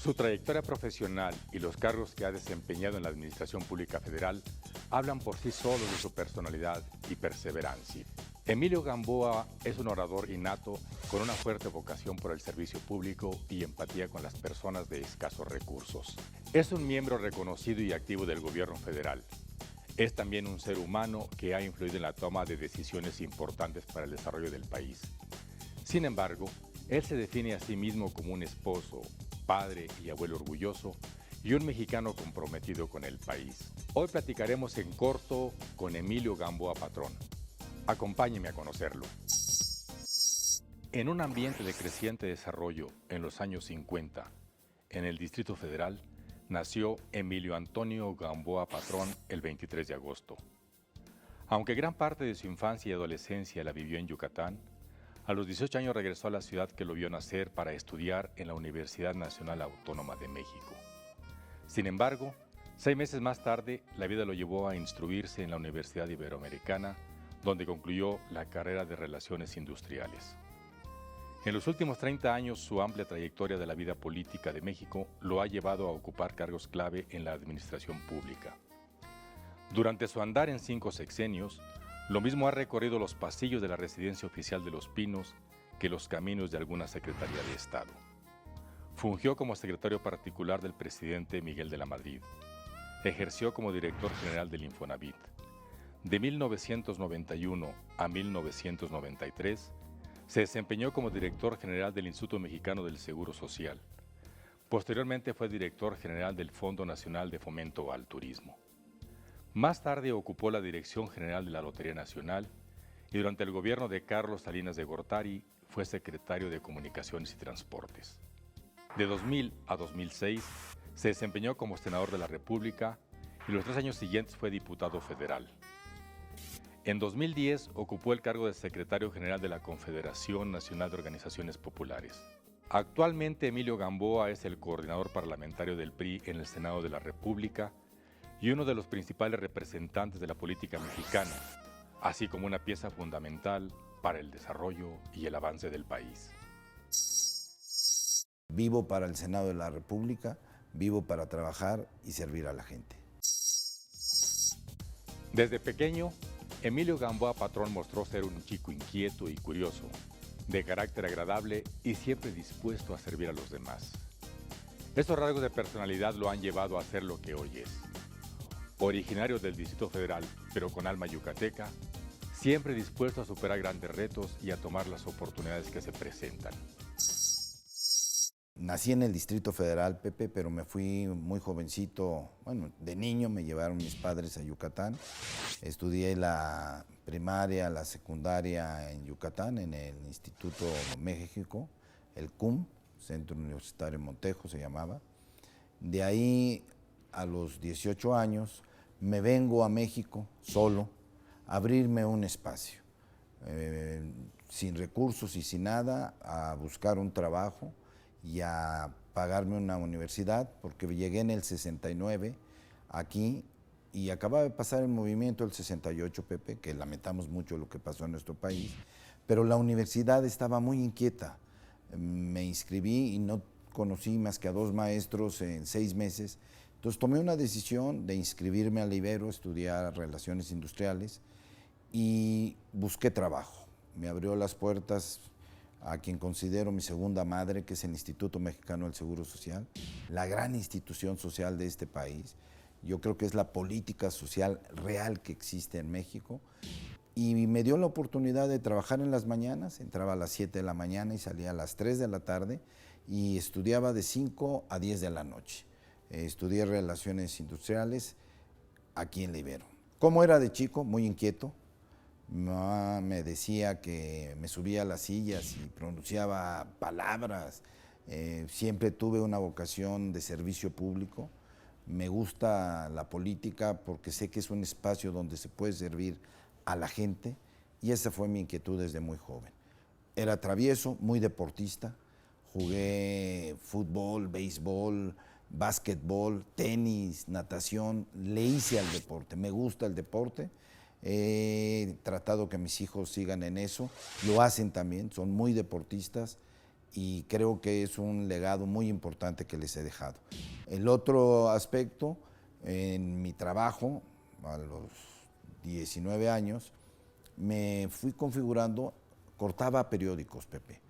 Su trayectoria profesional y los cargos que ha desempeñado en la Administración Pública Federal hablan por sí solos de su personalidad y perseverancia. Emilio Gamboa es un orador innato con una fuerte vocación por el servicio público y empatía con las personas de escasos recursos. Es un miembro reconocido y activo del gobierno federal. Es también un ser humano que ha influido en la toma de decisiones importantes para el desarrollo del país. Sin embargo, él se define a sí mismo como un esposo, padre y abuelo orgulloso y un mexicano comprometido con el país. Hoy platicaremos en corto con Emilio Gamboa Patrón. Acompáñeme a conocerlo. En un ambiente de creciente desarrollo en los años 50, en el Distrito Federal, nació Emilio Antonio Gamboa Patrón el 23 de agosto. Aunque gran parte de su infancia y adolescencia la vivió en Yucatán, a los 18 años regresó a la ciudad que lo vio nacer para estudiar en la Universidad Nacional Autónoma de México. Sin embargo, 6 meses más tarde, la vida lo llevó a instruirse en la Universidad Iberoamericana, donde concluyó la carrera de Relaciones Industriales. En los últimos 30 años, su amplia trayectoria de la vida política de México lo ha llevado a ocupar cargos clave en la administración pública. Durante su andar en 5 sexenios, lo mismo ha recorrido los pasillos de la Residencia Oficial de Los Pinos que los caminos de alguna Secretaría de Estado. Fungió como secretario particular del presidente Miguel de la Madrid. Ejerció como director general del Infonavit. De 1991 a 1993, se desempeñó como director general del Instituto Mexicano del Seguro Social. Posteriormente fue director general del Fondo Nacional de Fomento al Turismo. Más tarde ocupó la dirección general de la Lotería Nacional y durante el gobierno de Carlos Salinas de Gortari fue secretario de Comunicaciones y Transportes. De 2000 a 2006 se desempeñó como senador de la República y los 3 años siguientes fue diputado federal. En 2010 ocupó el cargo de secretario general de la Confederación Nacional de Organizaciones Populares. Actualmente Emilio Gamboa es el coordinador parlamentario del PRI en el Senado de la República y uno de los principales representantes de la política mexicana, así como una pieza fundamental para el desarrollo y el avance del país. Vivo para el Senado de la República, vivo para trabajar y servir a la gente. Desde pequeño, Emilio Gamboa Patrón mostró ser un chico inquieto y curioso, de carácter agradable y siempre dispuesto a servir a los demás. Estos rasgos de personalidad lo han llevado a ser lo que hoy es. Originario del Distrito Federal, pero con alma yucateca, siempre dispuesto a superar grandes retos y a tomar las oportunidades que se presentan. Nací en el Distrito Federal, Pepe, pero me fui muy jovencito. Bueno, de niño me llevaron mis padres a Yucatán. Estudié la primaria, la secundaria en Yucatán, en el Instituto México, el CUM, Centro Universitario Montejo se llamaba. De ahí, a los 18 años, me vengo a México solo a abrirme un espacio, sin recursos y sin nada, a buscar un trabajo y a pagarme una universidad, porque llegué en el 69 aquí y acababa de pasar el movimiento del 68, Pepe, que lamentamos mucho lo que pasó en nuestro país, pero la universidad estaba muy inquieta. Me inscribí y no conocí más que a 2 maestros en 6 meses, entonces tomé una decisión de inscribirme a la Ibero, estudiar Relaciones Industriales y busqué trabajo. Me abrió las puertas a quien considero mi segunda madre, que es el Instituto Mexicano del Seguro Social, la gran institución social de este país. Yo creo que es la política social real que existe en México. Y me dio la oportunidad de trabajar en las mañanas, entraba a las 7 de la mañana y salía a las 3 de la tarde y estudiaba de 5 a 10 de la noche. Estudié Relaciones Industriales aquí en la Ibero. ¿Cómo era de chico? Muy inquieto. Mi mamá me decía que me subía a las sillas y pronunciaba palabras. Siempre tuve una vocación de servicio público. Me gusta la política porque sé que es un espacio donde se puede servir a la gente y esa fue mi inquietud desde muy joven. Era travieso, muy deportista. Jugué fútbol, béisbol, básquetbol, tenis, natación. Le hice al deporte. Me gusta el deporte. He tratado que mis hijos sigan en eso, lo hacen también, son muy deportistas y creo que es un legado muy importante que les he dejado. El otro aspecto, en mi trabajo, a los 19 años, me fui configurando, cortaba periódicos, Pepe.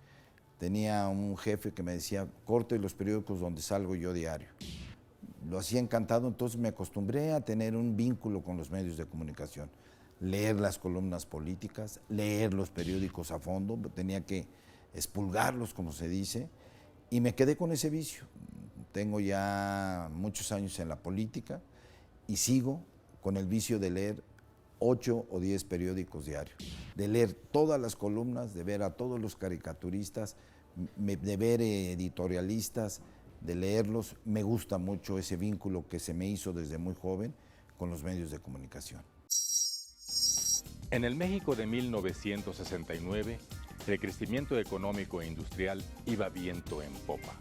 Tenía un jefe que me decía, corte los periódicos donde salgo yo diario. Lo hacía encantado, entonces me acostumbré a tener un vínculo con los medios de comunicación. Leer las columnas políticas, leer los periódicos a fondo, tenía que expurgarlos, como se dice, y me quedé con ese vicio. Tengo ya muchos años en la política y sigo con el vicio de leer 8 o 10 periódicos diarios, de leer todas las columnas, de ver a todos los caricaturistas, de ver editorialistas, de leerlos. Me gusta mucho ese vínculo que se me hizo desde muy joven con los medios de comunicación. En el México de 1969, el crecimiento económico e industrial iba viento en popa.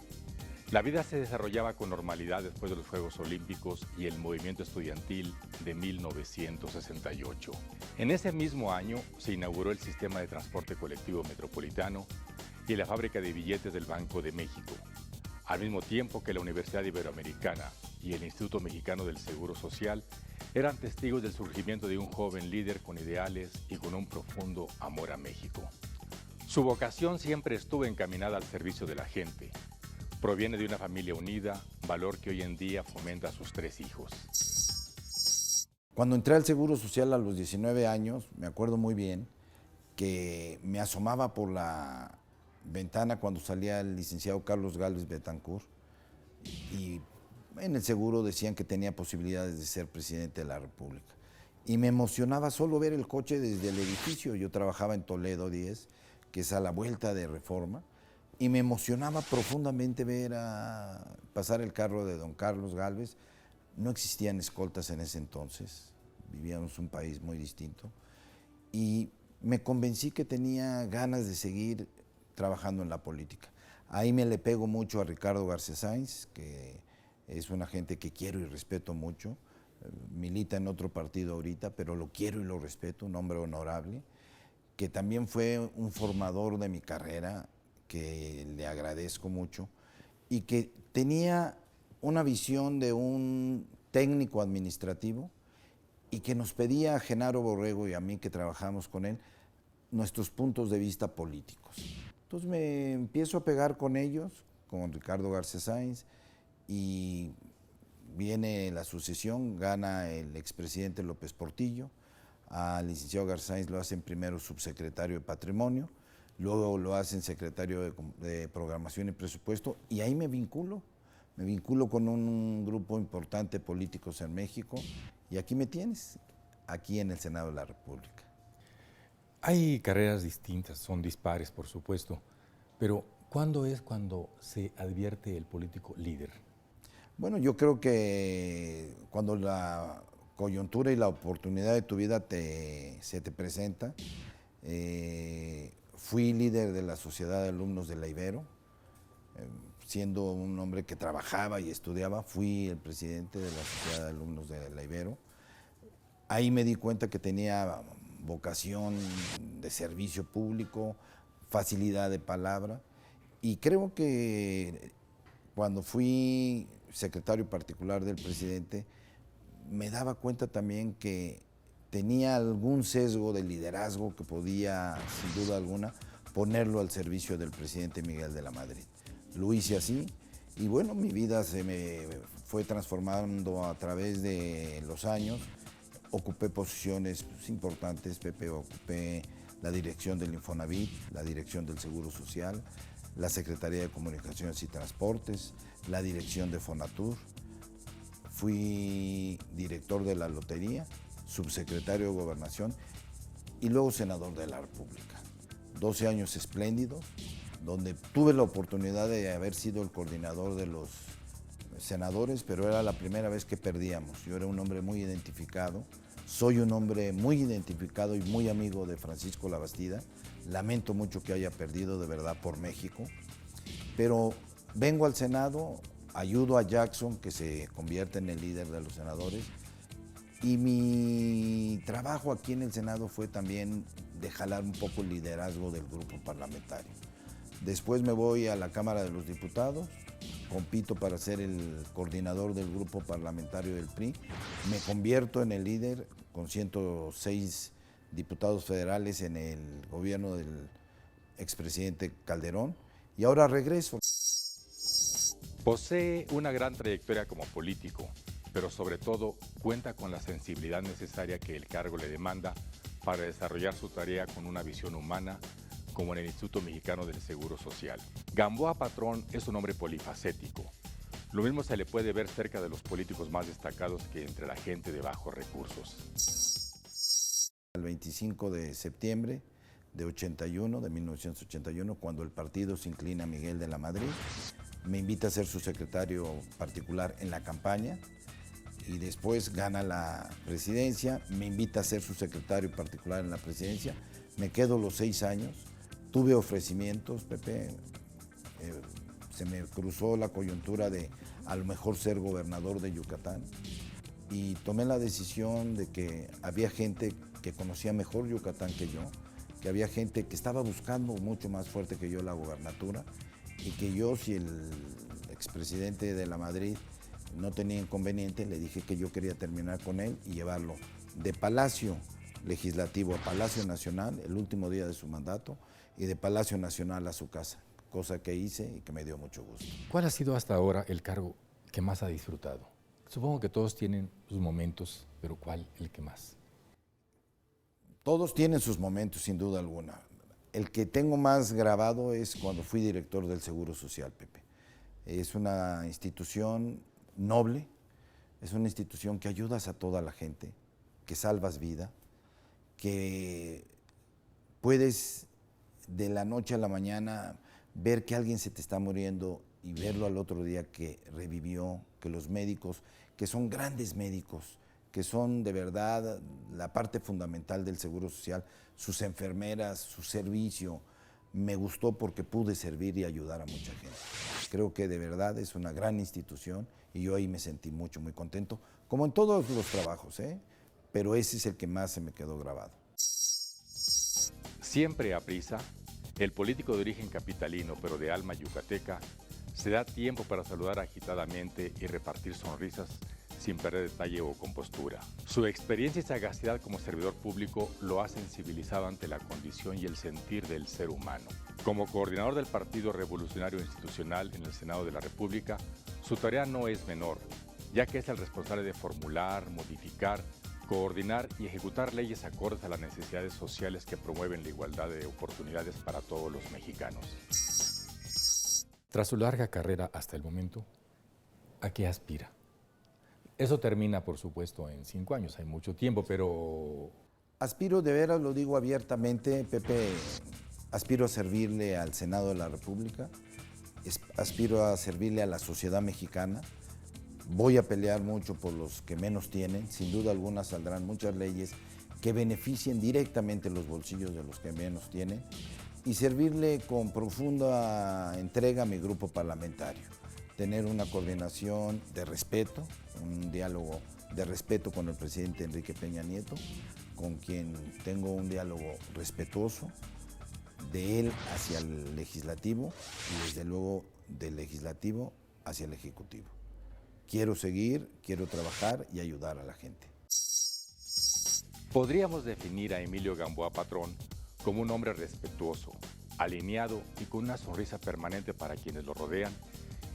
La vida se desarrollaba con normalidad después de los Juegos Olímpicos y el movimiento estudiantil de 1968. En ese mismo año se inauguró el sistema de transporte colectivo metropolitano y la fábrica de billetes del Banco de México, al mismo tiempo que la Universidad Iberoamericana y el Instituto Mexicano del Seguro Social eran testigos del surgimiento de un joven líder con ideales y con un profundo amor a México. Su vocación siempre estuvo encaminada al servicio de la gente. Proviene de una familia unida, valor que hoy en día fomenta a sus 3 hijos. Cuando entré al Seguro Social a los 19 años, me acuerdo muy bien que me asomaba por la ventana cuando salía el licenciado Carlos Gálvez Betancourt y en el seguro decían que tenía posibilidades de ser presidente de la República. Y me emocionaba solo ver el coche desde el edificio. Yo trabajaba en Toledo 10, que es a la vuelta de Reforma, y me emocionaba profundamente ver pasar el carro de don Carlos Gálvez. No existían escoltas en ese entonces, vivíamos un país muy distinto, y me convencí que tenía ganas de seguir trabajando en la política. Ahí me le pego mucho a Ricardo García Sáenz, que es una gente que quiero y respeto mucho, milita en otro partido ahorita, pero lo quiero y lo respeto, un hombre honorable, que también fue un formador de mi carrera, que le agradezco mucho, y que tenía una visión de un técnico administrativo y que nos pedía a Genaro Borrego y a mí, que trabajamos con él, nuestros puntos de vista políticos. Entonces me empiezo a pegar con ellos, con Ricardo García Sáenz, y viene la sucesión, gana el expresidente López Portillo, al licenciado García Sáenz lo hacen primero subsecretario de Patrimonio, luego lo hacen secretario de Programación y Presupuesto, y ahí me vinculo con un grupo importante de políticos en México, y aquí me tienes, aquí en el Senado de la República. Hay carreras distintas, son dispares, por supuesto, pero ¿cuándo es cuando se advierte el político líder? Bueno, yo creo que cuando la coyuntura y la oportunidad de tu vida se te presenta. Fui líder de la Sociedad de Alumnos de la Ibero, siendo un hombre que trabajaba y estudiaba, fui el presidente de la Sociedad de Alumnos de la Ibero. Ahí me di cuenta que tenía vocación de servicio público, facilidad de palabra, y creo que cuando fui secretario particular del presidente, me daba cuenta también que tenía algún sesgo de liderazgo que podía, sin duda alguna, ponerlo al servicio del presidente Miguel de la Madrid. Lo hice así, y bueno, mi vida se me fue transformando a través de los años. Ocupé posiciones importantes, Pepe, ocupé la dirección del Infonavit, la dirección del Seguro Social, la Secretaría de Comunicaciones y Transportes, la dirección de Fonatur. Fui director de la Lotería, subsecretario de Gobernación y luego senador de la República. 12 años espléndidos, donde tuve la oportunidad de haber sido el coordinador de los senadores, pero era la primera vez que perdíamos. Yo era un hombre muy identificado, soy un hombre muy identificado y muy amigo de Francisco Labastida. Lamento mucho que haya perdido, de verdad, por México, pero vengo al Senado, ayudo a Jackson, que se convierte en el líder de los senadores, y mi trabajo aquí en el Senado fue también de jalar un poco el liderazgo del grupo parlamentario. Después me voy a la Cámara de los Diputados, compito para ser el coordinador del grupo parlamentario del PRI, me convierto en el líder con 106 diputados federales en el gobierno del expresidente Calderón y ahora regreso. Posee una gran trayectoria como político, pero sobre todo cuenta con la sensibilidad necesaria que el cargo le demanda para desarrollar su tarea con una visión humana, como en el Instituto Mexicano del Seguro Social. Gamboa Patrón es un hombre polifacético. Lo mismo se le puede ver cerca de los políticos más destacados que entre la gente de bajos recursos. El 25 de septiembre de 1981, cuando el partido se inclina a Miguel de la Madrid, me invita a ser su secretario particular en la campaña y después gana la presidencia, me invita a ser su secretario particular en la presidencia, me quedo los 6 años, tuve ofrecimientos, Pepe, se me cruzó la coyuntura de a lo mejor ser gobernador de Yucatán y tomé la decisión de que había gente que conocía mejor Yucatán que yo, que había gente que estaba buscando mucho más fuerte que yo la gobernatura y que yo, si el expresidente de la Madrid no tenía inconveniente, le dije que yo quería terminar con él y llevarlo de Palacio Legislativo a Palacio Nacional el último día de su mandato y de Palacio Nacional a su casa, cosa que hice y que me dio mucho gusto. ¿Cuál ha sido hasta ahora el cargo que más ha disfrutado? Supongo que todos tienen sus momentos, pero ¿cuál el que más? Todos tienen sus momentos, sin duda alguna. El que tengo más grabado es cuando fui director del Seguro Social, Pepe. Es una institución noble, es una institución que ayudas a toda la gente, que salvas vida, que puedes de la noche a la mañana ver que alguien se te está muriendo y verlo al otro día que revivió, que los médicos, que son grandes médicos, que son de verdad la parte fundamental del Seguro Social, sus enfermeras, su servicio, me gustó porque pude servir y ayudar a mucha gente. Creo que de verdad es una gran institución y yo ahí me sentí muy contento, como en todos los trabajos, pero ese es el que más se me quedó grabado. Siempre a prisa, el político de origen capitalino, pero de alma yucateca, se da tiempo para saludar agitadamente y repartir sonrisas sin perder detalle o compostura. Su experiencia y sagacidad como servidor público lo ha sensibilizado ante la condición y el sentir del ser humano. Como coordinador del Partido Revolucionario Institucional en el Senado de la República, su tarea no es menor, ya que es el responsable de formular, modificar, coordinar y ejecutar leyes acordes a las necesidades sociales que promueven la igualdad de oportunidades para todos los mexicanos. Tras su larga carrera hasta el momento, ¿a qué aspira? Eso termina, por supuesto, en 5 años, hay mucho tiempo, pero... Aspiro, de veras lo digo abiertamente, Pepe, aspiro a servirle al Senado de la República, aspiro a servirle a la sociedad mexicana, voy a pelear mucho por los que menos tienen, sin duda alguna saldrán muchas leyes que beneficien directamente los bolsillos de los que menos tienen y servirle con profunda entrega a mi grupo parlamentario. Tener una coordinación de respeto, un diálogo de respeto con el presidente Enrique Peña Nieto, con quien tengo un diálogo respetuoso, de él hacia el legislativo y desde luego del legislativo hacia el ejecutivo. Quiero seguir, quiero trabajar y ayudar a la gente. Podríamos definir a Emilio Gamboa Patrón como un hombre respetuoso, alineado y con una sonrisa permanente para quienes lo rodean,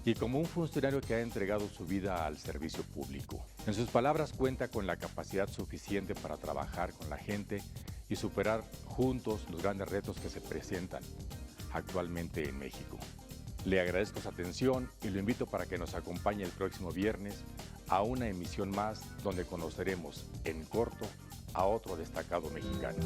y como un funcionario que ha entregado su vida al servicio público. En sus palabras, cuenta con la capacidad suficiente para trabajar con la gente y superar juntos los grandes retos que se presentan actualmente en México. Le agradezco su atención y lo invito para que nos acompañe el próximo viernes a una emisión más donde conoceremos en corto a otro destacado mexicano.